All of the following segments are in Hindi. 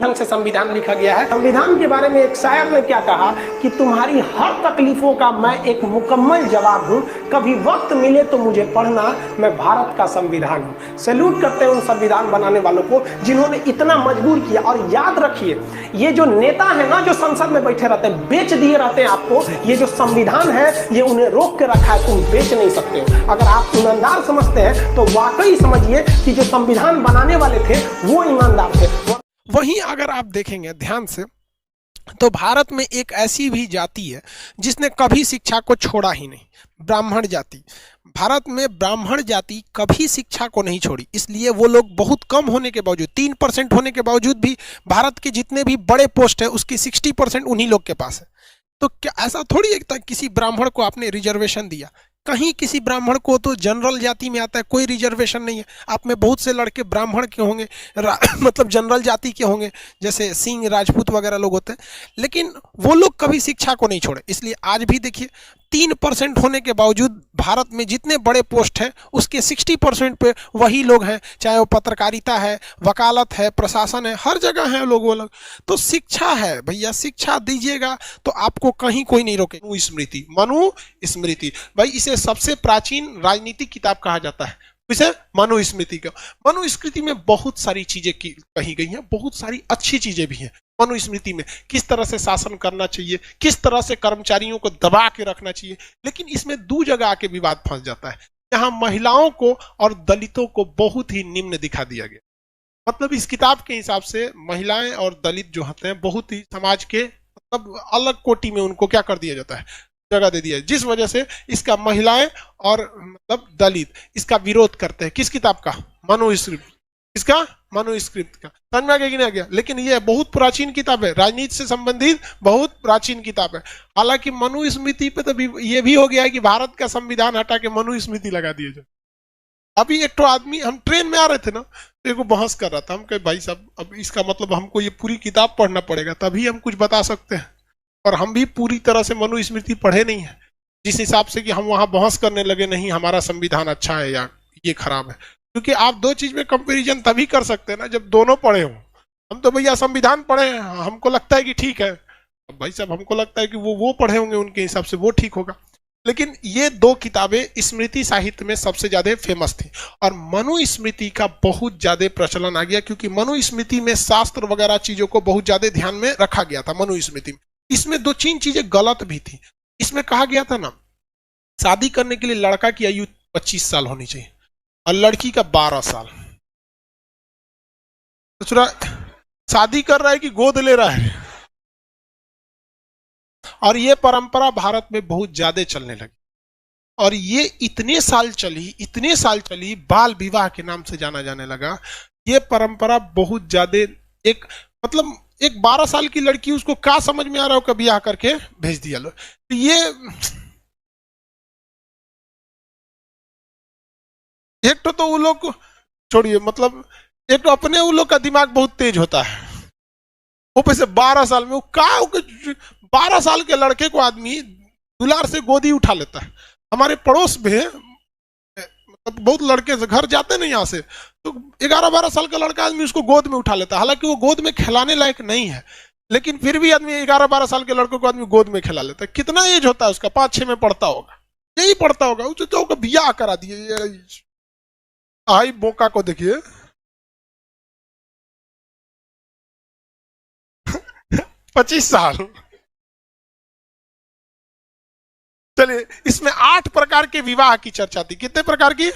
ढंग से संविधान लिखा गया है। संविधान के बारे में एक शायर ने क्या कहा कि तुम्हारी हर तकलीफों का मैं एक मुकम्मल जवाब हूँ, कभी वक्त मिले तो मुझे पढ़ना, मैं भारत का संविधान हूँ। सैल्यूट करते हैं उन संविधान बनाने वालों को जिन्होंने इतना मजबूर किया। और याद रखिए, ये जो नेता है ना, जो संसद में बैठे रहते हैं, बेच दिए रहते हैं आपको। ये जो संविधान है ये उन्हें रोक के रखा है, तुम बेच नहीं सकते हो। अगर आप ईमानदार समझते हैं तो वाकई समझिए कि जो संविधान बनाने वाले थे वो ईमानदार थे। वहीं अगर आप देखेंगे ध्यान से तो भारत में एक ऐसी भी जाति है जिसने कभी शिक्षा को छोड़ा ही नहीं, ब्राह्मण जाति। भारत में ब्राह्मण जाति कभी शिक्षा को नहीं छोड़ी, इसलिए वो लोग बहुत कम होने के बावजूद, 3% होने के बावजूद भी भारत के जितने भी बड़े पोस्ट है उसकी 60% उन्हीं लोग के पास है। तो क्या ऐसा थोड़ी एक किसी ब्राह्मण को आपने रिजर्वेशन दिया? कहीं किसी ब्राह्मण को तो जनरल जाति में आता है, कोई रिजर्वेशन नहीं है। आप में बहुत से लड़के ब्राह्मण के होंगे, मतलब जनरल जाति के होंगे, जैसे सिंह राजपूत वगैरह लोग होते हैं, लेकिन वो लोग कभी शिक्षा को नहीं छोड़े। इसलिए आज भी देखिए 3% होने के बावजूद भारत में जितने बड़े पोस्ट हैं उसके 60% पे वही लोग हैं, चाहे वो पत्रकारिता है, वकालत है, प्रशासन है, हर जगह हैं लोग वो लोग। तो शिक्षा है भैया, शिक्षा दीजिएगा तो आपको कहीं कोई नहीं रोके। मनुस्मृति, मनुस्मृति भाई, इसे सबसे प्राचीन राजनीतिक किताब कहा जाता है। इसे मनुस्मृति का, मनुस्मृति में बहुत सारी चीजें कही गई हैं, बहुत सारी अच्छी चीजें भी हैं। मनुस्मृति में किस तरह से शासन करना चाहिए, किस तरह से कर्मचारियों को दबा के रखना चाहिए, लेकिन इसमें 2 जगह आके विवाद फंस जाता है। यहाँ महिलाओं को और दलितों को बहुत ही निम्न दिखा दिया गया। मतलब इस किताब के हिसाब से महिलाएं और दलित जो होते हैं बहुत ही समाज के मतलब अलग कोटि में उनको क्या कर दिया जाता है, जगह दे दिया है, जिस वजह से इसका महिलाएं और मतलब दलित इसका विरोध करते हैं। किस किताब का? मनुस्मृति। इसका मनुस्क्रिप्ट का। समझ में आ गया कि नहीं आ गया? लेकिन ये बहुत प्राचीन किताब है, राजनीति से संबंधित बहुत प्राचीन किताब है। हालांकि मनुस्मृति पे तो ये भी हो गया है कि भारत का संविधान हटा के मनुस्मृति लगा दिया जाए। अभी एक तो आदमी, हम ट्रेन में आ रहे थे ना, तो एक बहस कर रहा था, हम कहे भाई साहब अब इसका मतलब हमको ये पूरी किताब पढ़ना पड़ेगा तभी हम कुछ बता सकते हैं, और हम भी पूरी तरह से मनुस्मृति पढ़े नहीं है, जिस हिसाब से कि हम वहां बहस करने लगे नहीं हमारा संविधान अच्छा है या ये खराब है। क्योंकि आप 2 चीज में कंपैरिजन तभी कर सकते हैं ना जब दोनों पढ़े हो। हम तो भैया संविधान पढ़े हैं, हमको लगता है कि ठीक है, अब भाई साहब हमको लगता है कि वो पढ़े होंगे, उनके हिसाब से वो ठीक होगा। लेकिन ये 2 किताबें स्मृति साहित्य में सबसे ज्यादा फेमस थी, और मनुस्मृति का बहुत ज्यादा प्रचलन आ गया क्योंकि मनुस्मृति में शास्त्र वगैरह चीजों को बहुत ज्यादा ध्यान में रखा गया था। मनुस्मृति में इसमें 2-3 चीजें गलत भी थी। इसमें कहा गया था ना, शादी करने के लिए लड़का की आयु 25 साल होनी चाहिए और लड़की का 12 साल। दूसरा, शादी कर रहा है कि गोद ले रहा है, और ये परंपरा भारत में बहुत ज्यादा चलने लगी, और ये इतने साल चली, बाल विवाह के नाम से जाना जाने लगा। ये परंपरा बहुत ज्यादा, एक मतलब एक 12 साल की लड़की, उसको क्या समझ में आ रहा हो, कभी ब्याह करके भेज दिया लो। तो ये एक तो वो लोग छोड़िए, मतलब एक तो अपने वो लोग का दिमाग बहुत तेज होता है, ऊपर से 12 साल में वो 12 साल के लड़के को आदमी दुलार से गोदी उठा लेता है। हमारे पड़ोस में मतलब बहुत लड़के से घर जाते नहीं यहाँ से, तो 11-12 साल का लड़का आदमी उसको गोद में उठा लेता है। हालांकि वो गोद में खिलाने लायक नहीं है, लेकिन फिर भी आदमी 11-12 साल के लड़कों को आदमी गोद में खिला लेता है। कितना एज होता है उसका? 5-6 में पढ़ता होगा, यही पढ़ता होगा। उसे तो बियाह करा दिए। आई बोका को देखिए 25 साल। चलिए, इसमें 8 प्रकार के विवाह की चर्चा थी। कितने प्रकार की?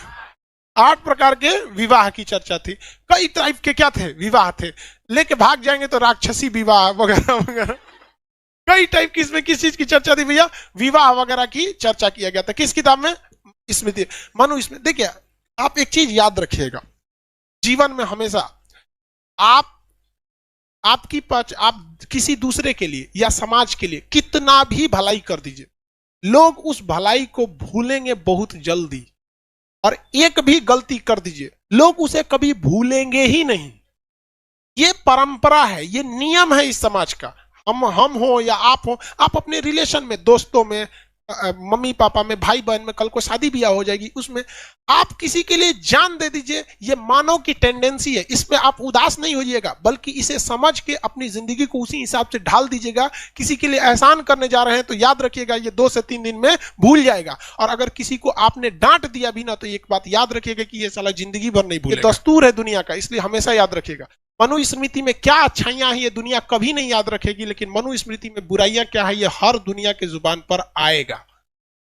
8 प्रकार के विवाह की चर्चा थी। कई टाइप के क्या थे? विवाह थे। लेके भाग जाएंगे तो राक्षसी विवाह वगैरह वगैरह, कई टाइप की। इसमें किस चीज की चर्चा थी भैया? विवाह वगैरह की चर्चा किया गया था। किस किताब में? स्मृति, मनुस्मृति। देखिए, आप एक चीज याद रखिएगा, जीवन में हमेशा आप किसी दूसरे के लिए या समाज के लिए कितना भी भलाई कर दीजिए, लोग उस भलाई को भूलेंगे बहुत जल्दी। और एक भी गलती कर दीजिए, लोग उसे कभी भूलेंगे ही नहीं। ये परंपरा है, ये नियम है इस समाज का। हम हो या आप हो, आप अपने रिलेशन में, दोस्तों में, मम्मी पापा में, भाई बहन में कल को शादी ब्याह हो जाएगी, उसमें आप किसी के लिए जान दे दीजिए। ये मानव की टेंडेंसी है, इसमें आप उदास नहीं होइएगा, बल्कि इसे समझ के अपनी जिंदगी को उसी हिसाब से ढाल दीजिएगा। किसी के लिए एहसान करने जा रहे हैं तो याद रखिएगा ये 2 से 3 दिन में भूल जाएगा। और अगर किसी को आपने डांट दिया भी ना तो एक बात याद रखिएगा कि ये साला जिंदगी भर नहीं भूलेगा। ये दस्तूर है दुनिया का, इसलिए हमेशा याद रखिएगा। मनुस्मृति में क्या अच्छाइयां हैं ये दुनिया कभी नहीं याद रखेगी, लेकिन मनुस्मृति में बुराइयां क्या है ये हर दुनिया के जुबान पर आएगा।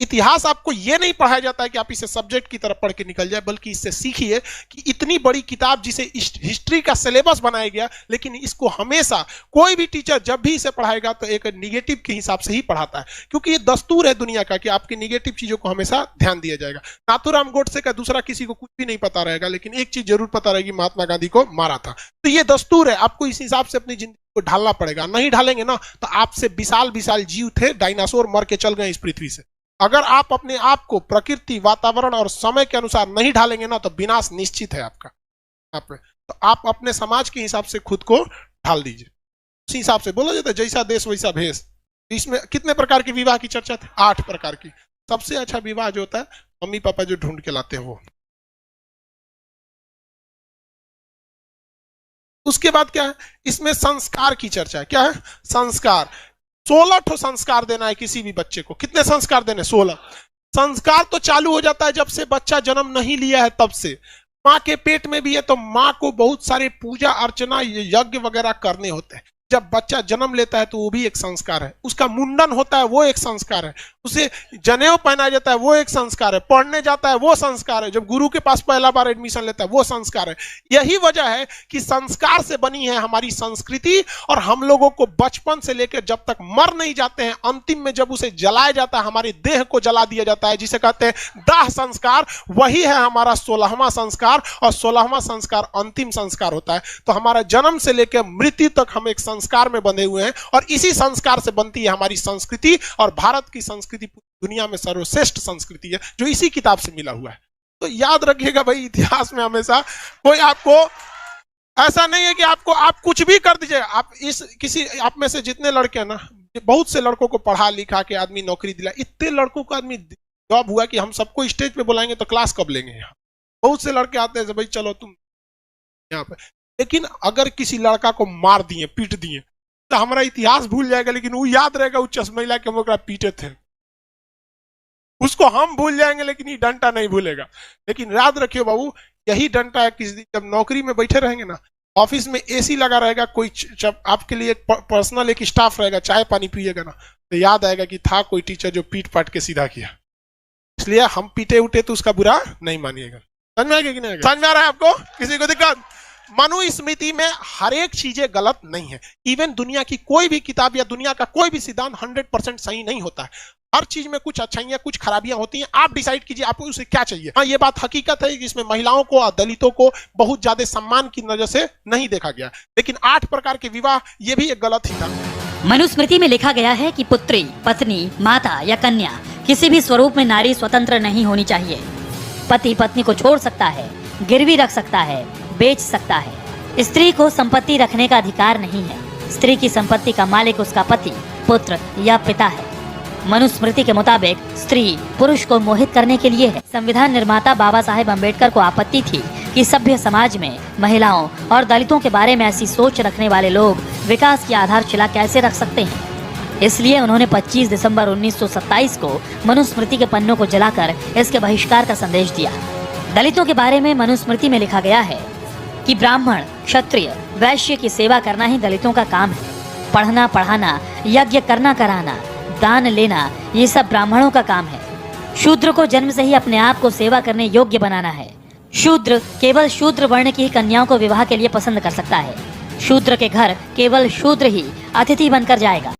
इतिहास आपको यह नहीं पढ़ाया जाता है कि आप इसे सब्जेक्ट की तरफ पढ़ के निकल जाए, बल्कि इससे सीखिए कि इतनी बड़ी किताब जिसे हिस्ट्री का सिलेबस बनाया गया, लेकिन इसको हमेशा कोई भी टीचर जब भी इसे पढ़ाएगा तो एक निगेटिव के हिसाब से ही पढ़ाता है, क्योंकि ये दस्तूर है दुनिया का कि आपकी निगेटिव चीजों को हमेशा ध्यान दिया जाएगा। नाथूराम गोडसे का दूसरा किसी को कुछ भी नहीं पता रहेगा, लेकिन एक चीज जरूर पता रहेगी, महात्मा गांधी को मारा था। तो ये दस्तूर है, आपको इस हिसाब से अपनी जिंदगी को ढालना पड़ेगा। नहीं ढालेंगे ना तो आपसे विशाल विशाल जीव थे, डायनासोर मर के चल गए इस पृथ्वी से। अगर आप अपने आप को प्रकृति, वातावरण और समय के अनुसार नहीं ढालेंगे ना तो विनाश निश्चित है आपका। तो आप अपने समाज के हिसाब से खुद को ढाल दीजिए। उसी हिसाब से बोला जाता है जैसा देश वैसा भेष। इसमें कितने प्रकार के विवाह की चर्चा थी? 8 प्रकार की। सबसे अच्छा विवाह जो होता है मम्मी पापा जो ढूंढ के लाते हैं वो। उसके बाद क्या है, इसमें संस्कार की चर्चा है। क्या है? संस्कार। 16 ठो संस्कार देना है किसी भी बच्चे को। कितने संस्कार देने? 16। संस्कार तो चालू हो जाता है जब से बच्चा जन्म नहीं लिया है तब से। माँ के पेट में भी है तो माँ को बहुत सारे पूजा अर्चना यज्ञ वगैरह करने होते हैं। जब बच्चा जन्म लेता है तो वो भी एक संस्कार है। उसका मुंडन होता है वो एक संस्कार है। उसे जनेऊ पहनाया जाता है वो एक संस्कार है। पढ़ने जाता है वो संस्कार है। जब गुरु के पास पहला बार एडमिशन लेता है वो संस्कार है। यही वजह है कि संस्कार से बनी है हमारी संस्कृति। और हम लोगों को बचपन से लेकर जब तक मर नहीं जाते हैं, अंतिम में जब उसे जलाया जाता है, हमारी देह को जला दिया जाता है, जिसे कहते हैं दाह संस्कार, वही है हमारा 16वां संस्कार। और 16वां संस्कार अंतिम संस्कार होता है। तो हमारा जन्म से लेकर मृत्यु तक हम एक संस्कार में बंधे हुए हैं और इसी संस्कार से बनती है हमारी संस्कृति। और भारत की संस्कृति दुनिया में सर्वश्रेष्ठ संस्कृति है जो इसी किताब से मिला हुआ है। तो याद रखिएगा भाई, इतिहास में हमेशा कोई आपको ऐसा नहीं है कि आपको आप कुछ भी कर दीजिए। आप इस किसी आप में से जितने लड़के हैं ना, बहुत से लड़कों को पढ़ा लिखा के आदमी नौकरी दिला, इतने लड़कों को आदमी जॉब हुआ कि हम सबको स्टेज पे बुलाएंगे तो क्लास कब लेंगे। यहाँ बहुत से लड़के आते हैं भाई चलो तुम यहाँ पे, लेकिन अगर किसी लड़का को मार दिए, पीट दिए, तो हमारा इतिहास भूल जाएगा, लेकिन वो याद रहेगा वो चश्मेला के हम ओकरा पीटे थे। उसको हम भूल जाएंगे लेकिन ये डंटा नहीं भूलेगा। लेकिन याद रखियो बाबू, यही डंटा है किस दिन जब नौकरी में बैठे रहेंगे ना, ऑफिस में एसी लगा रहेगा, कोई जब आपके लिए एक पर्सनल एक स्टाफ रहेगा, चाय पानी पिएगा ना, तो याद आएगा कि था कोई टीचर जो पीट पाट के सीधा किया। इसलिए हम पीटे उठे तो उसका बुरा नहीं मानिएगा। समझ में आएगा कि नहीं? समझ में आ रहा है आपको? किसी को दिक्कत? मनुस्मृति में हर एक चीजें गलत नहीं है। इवन दुनिया की कोई भी किताब या दुनिया का कोई भी सिद्धांत 100% सही नहीं होता है। हर चीज में कुछ अच्छाइयां कुछ खराबियां होती हैं। आप डिसाइड कीजिए आपको उसे क्या चाहिए। हाँ, ये बात हकीकत है कि इसमें महिलाओं को और दलितों को बहुत ज्यादा सम्मान की नजर से नहीं देखा गया, लेकिन 8 प्रकार के विवाह ये भी एक गलत ही था। मनुस्मृति में लिखा गया है कि पुत्री, पत्नी, माता या कन्या किसी भी स्वरूप में नारी स्वतंत्र नहीं होनी चाहिए। पति पत्नी को छोड़ सकता है, गिरवी रख सकता है, बेच सकता है। स्त्री को संपत्ति रखने का अधिकार नहीं है। स्त्री की संपत्ति का मालिक उसका पति, पुत्र या पिता है। मनुस्मृति के मुताबिक स्त्री पुरुष को मोहित करने के लिए है। संविधान निर्माता बाबा साहेब अम्बेडकर को आपत्ति थी कि सभ्य समाज में महिलाओं और दलितों के बारे में ऐसी सोच रखने वाले लोग विकास की आधारशिला कैसे रख सकते हैं। इसलिए उन्होंने 25 दिसंबर 1927 को मनुस्मृति के पन्नों को जलाकर इसके बहिष्कार का संदेश दिया। दलितों के बारे में मनुस्मृति में लिखा गया है कि ब्राह्मण, क्षत्रिय, वैश्य की सेवा करना ही दलितों का काम है। पढ़ना पढ़ाना, यज्ञ करना कराना, दान लेना, ये सब ब्राह्मणों का काम है। शूद्र को जन्म से ही अपने आप को सेवा करने योग्य बनाना है। शूद्र केवल शूद्र वर्ण की कन्याओं को विवाह के लिए पसंद कर सकता है। शूद्र के घर केवल शूद्र ही अतिथि बनकर जाएगा।